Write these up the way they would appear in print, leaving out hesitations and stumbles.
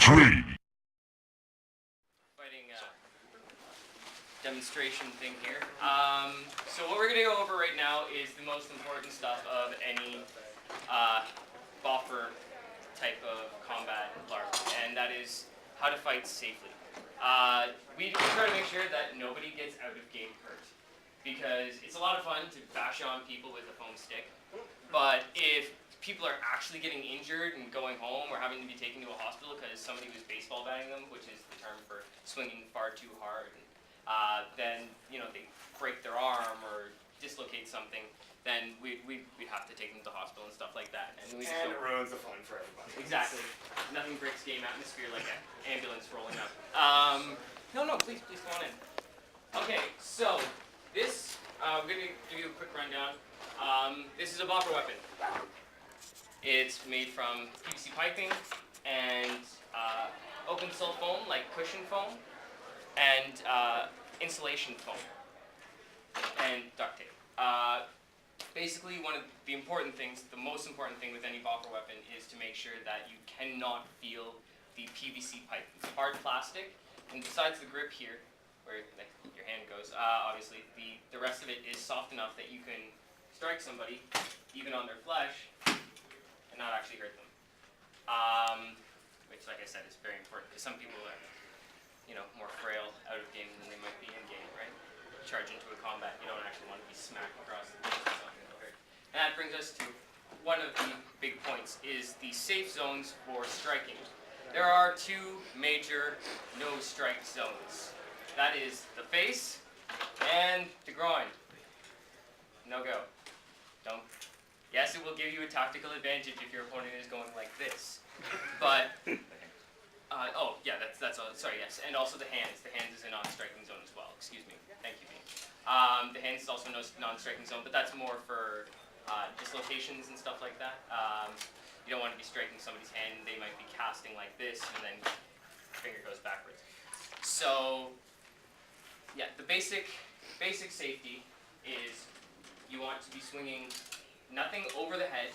3. Fighting demonstration thing here. So what we're going to go over right now is the most important stuff of any boffer type of combat LARP, and that is how to fight safely. We try to make sure that nobody gets out of game hurt, because it's a lot of fun to bash on people with a foam stick, but if people are actually getting injured and going home or having to be taken to a hospital because somebody was baseball batting them, which is the term for swinging far too hard, then they break their arm or dislocate something, then we have to take them to the hospital and stuff like that. And it ruins the fun for everybody. Exactly. Nothing breaks game atmosphere like an ambulance rolling up. No, please go on in. Okay, so this, I'm going to give you a quick rundown. This is a boffer weapon. It's made from PVC piping and open cell foam, like cushion foam, and insulation foam, and duct tape. Basically, one of the important things, the most important thing with any boffer weapon is to make sure that you cannot feel the PVC pipe. It's hard plastic, and besides the grip here, where your hand goes, obviously, the rest of it is soft enough that you can strike somebody, even on their flesh, and not actually hurt them. Which, like I said, is very important, because some people are, more frail out of game than they might be in game, right? Charge into a combat, you don't actually want to be smacked across the face or something to hurt. And that brings us to one of the big points, is the safe zones for striking. There are two major no-strike zones. That is the face and the groin. No go. Don't. Yes, it will give you a tactical advantage if your opponent is going like this. But, that's all. Sorry, yes. And also the hands. The hands is a non-striking zone as well. Excuse me. Thank you, Bean. The hands is also no non-striking zone, but that's more for dislocations and stuff like that. You don't want to be striking somebody's hand. They might be casting like this, and then finger goes backwards. So, yeah, the basic safety is you want to be swinging nothing over the head.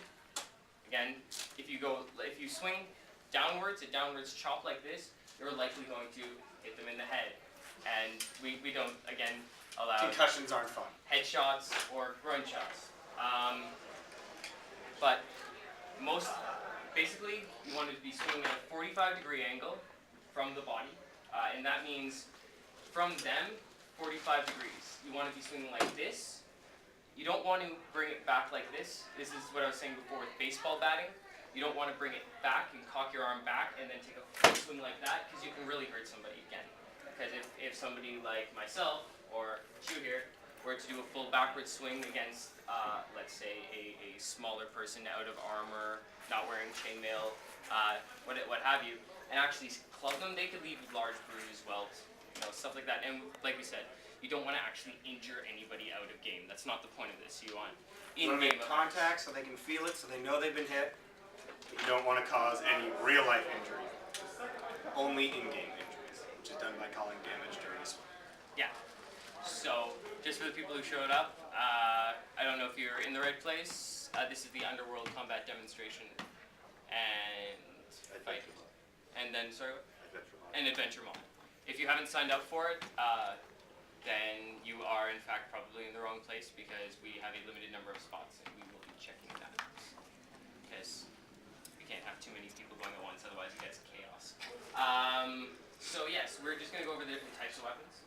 Again, if you swing downwards, a downwards chop like this, you're likely going to hit them in the head. And we don't, again, allow concussions aren't fun. Headshots or groin shots. But basically, you want to be swinging at a 45-degree angle from the body, and that means from them, 45 degrees. You want to be swinging like this. You don't want to bring it back like this. This is what I was saying before with baseball batting. You don't want to bring it back and cock your arm back and then take a full swing like that, because you can really hurt somebody again. Because if somebody like myself or you here were to do a full backward swing against, let's say, a smaller person out of armor, not wearing chainmail, what have you, and actually club them, they could leave large bruise, welts, stuff like that. And like we said, you don't want to actually injure anybody out of game. That's not the point of this. You want in-game contact so they can feel it, so they know they've been hit. You don't want to cause any real-life injury. Only in-game injuries, which is done by calling damage during a swing. Yeah. So, just for the people who showed up, I don't know if you're in the right place. This is the Underworld combat demonstration and fight. And then, sorry, what? Adventure Mall. If you haven't signed up for it, then you are in fact probably in the wrong place, because we have a limited number of spots and we will be checking that. Because we can't have too many people going at once, otherwise it gets chaos. So yes, we're just going to go over the different types of weapons.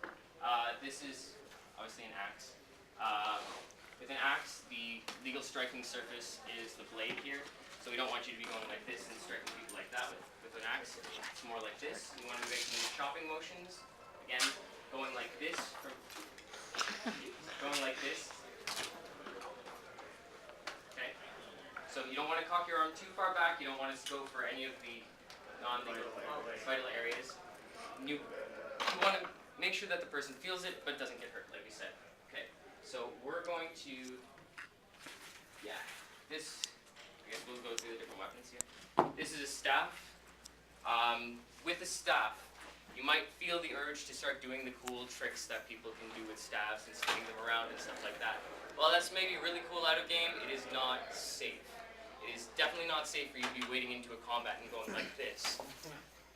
This is obviously an axe. With an axe, the legal striking surface is the blade here. So we don't want you to be going like this and striking people like that with an axe. It's more like this. You want to be making chopping motions. Again, going like this. Going like this. Okay. So you don't want to cock your arm too far back. You don't want to go for any of the non-legal vital areas. You want to make sure that the person feels it but doesn't get hurt, like we said. Okay. So we're going to, this, I guess we'll go through the different weapons here. This is a staff. With a staff, you might feel the urge to start doing the cool tricks that people can do with staffs and spinning them around and stuff like that. While that's maybe really cool out of game, it is not safe. It is definitely not safe for you to be wading into a combat and going like this.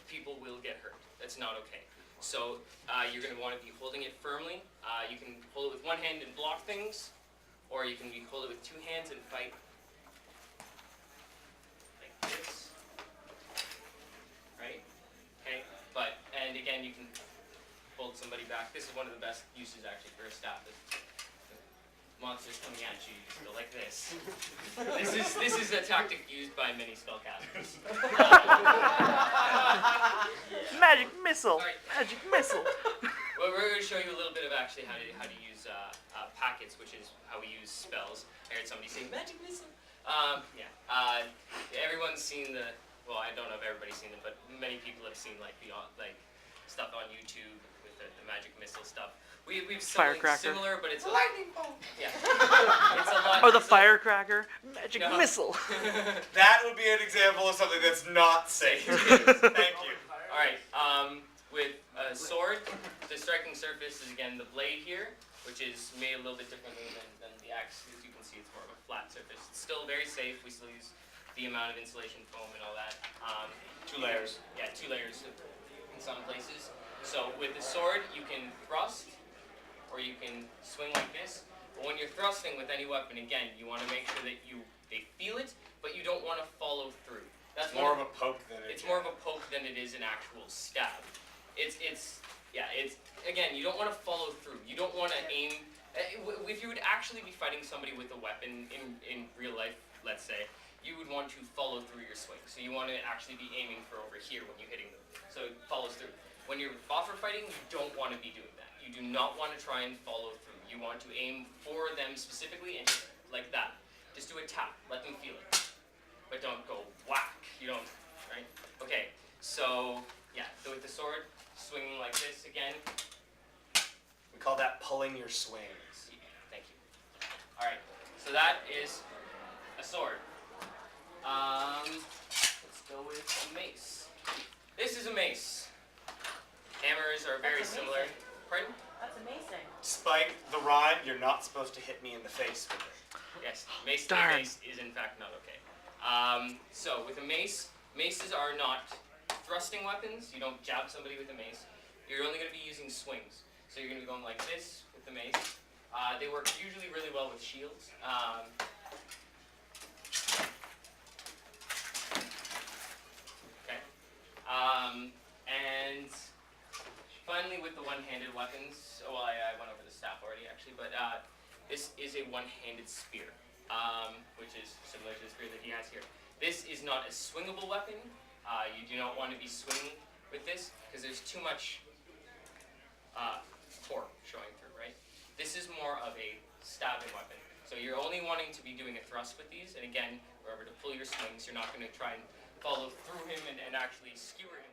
people will get hurt. That's not okay. So you're going to want to be holding it firmly. You can hold it with one hand and block things, or you can hold it with two hands and fight like this. Right? Okay. And again, you can hold somebody back. This is one of the best uses actually for a staff. Monsters coming at you, you just go like this. This is a tactic used by many spellcasters. Magic missile. Right. Magic missile. Well, we're going to show you a little bit of actually how to use packets, which is how we use spells. I heard somebody say magic missile. Everyone's seen the. Well, I don't know if everybody's seen it, but many people have seen like stuff on YouTube with the magic missile stuff. We've something similar, but it's a lightning bolt. Yeah, it's a lot. Or the firecracker. Magic missile. That would be an example of something that's not safe. Thank you. All right. With a sword, the striking surface is again the blade here, which is made a little bit differently than the axe. As you can see, it's more of a flat surface. It's still very safe. We still use the amount of insulation foam and all that. 2 layers. Yeah, 2 layers in some places. So with the sword, you can thrust, or you can swing like this. But when you're thrusting with any weapon, again, you want to make sure that they feel it, but you don't want to follow through. That's more of a poke than it is. It's more of a poke than it is an actual stab. It's again, you don't want to follow through. You don't want to aim. If you would actually be fighting somebody with a weapon in real life, let's say, you would want to follow through your swing. So you want to actually be aiming for over here when you're hitting them. So it follows through. When you're offer fighting, you don't want to be doing that. You do not want to try and follow through. You want to aim for them specifically and just like that. Just do a tap. Let them feel it. But don't go whack. You don't, right? Okay, so yeah, so with the sword, swinging like this again. We call that pulling your swings. Yeah, thank you. All right, so that is a sword. Let's go with a mace. This is a mace. Hammers are very similar. Pardon? That's amazing. Despite the rhyme, you're not supposed to hit me in the face with it. Yes, mace is in fact not okay. So with a mace, maces are not thrusting weapons. You don't jab somebody with a mace. You're only going to be using swings. So you're going to be going like this with the mace. They work usually really well with shields. Okay. And finally with the one-handed weapons, well I went over the staff already actually, but this is a one-handed spear, which is similar to the spear that he has here. This is not a swingable weapon. You do not want to be swinging with this because there's too much core showing through, right? This is more of a stabbing weapon. So you're only wanting to be doing a thrust with these, and again, remember to pull your swings. You're not going to try and follow through him and actually skewer him.